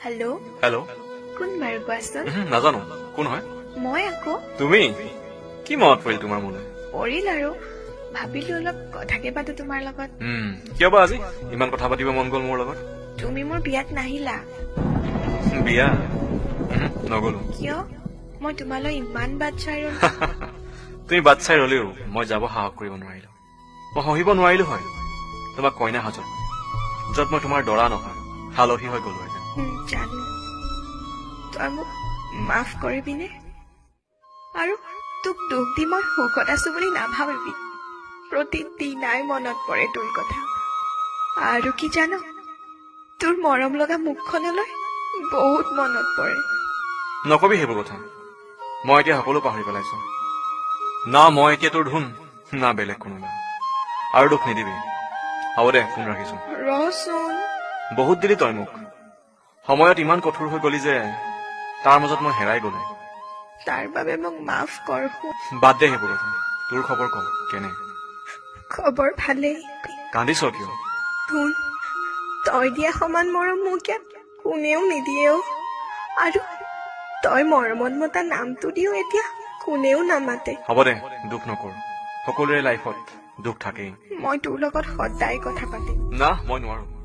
hello hello কোন বাৰু কোৱাচোন নাজানো কোন হয় মই আকৌ তুমি কি মনত পৰিল তোমাৰ মনে পৰিল আৰু ভাবিলো অলপ কথাকে পাতো তোমাৰ লগত কিয় বা আজি ইমান কথা পাতিব মন গ'ল মোৰ লগত তুমি মোৰ বিয়াত নাহিলা বিয়া নগলো কিয় মই তোমালৈ ইমান বাট চাই ৰলো তুমি বাট চাই ৰলেও মই যাব সাহস কৰিব নোৱাৰিলো মই সহিব নোৱাৰিলো হয় তোমাক কইনা সাজত য'ত মই তোমাৰ দৰা নহয় হালহী হৈ গলো জানো তই মোক মাফ কৰিবিনে আৰু তোক দুখ দি মই সুখত আছো বুলি নাভাবিবি প্ৰতিদিনাই মনত পৰে তোৰ কথা আৰু কি জানো তোৰ মৰম লগা মুখখনলৈ বহুত মনত পৰে নকবি সেইবোৰ কথা মই এতিয়া সকলো পাহৰি পেলাইছো না মই এতিয়া তোৰ ধুন না বেলেগ কোনোবা আৰু দুখ নিদিবি হ'ব দে ফোন ৰাখিছো ৰচোন বহুত দিলি তই মোক সময়ত ইমান কঠোৰ হৈ গলি যে তাৰ মাজত মই হেৰাই গলো তাৰ বাবে মোক মাফ কৰ বাদ দে সেইবোৰ কথা তোৰ খবৰ ক কেনে খবৰ ভালেই কান্দিছ কিয় শুন তই দিয়া সমান মৰম মোক ইয়াত কোনেও নিদিয়েও আৰু তই মৰমত মতা নামটো দিও এতিয়া কোনেও নামাতে হ'ব দে দুখ নকৰ সকলোৰে লাইফত দুখ থাকেই মই তোৰ লগত সদায় কথা পাতিম না মই নোৱাৰো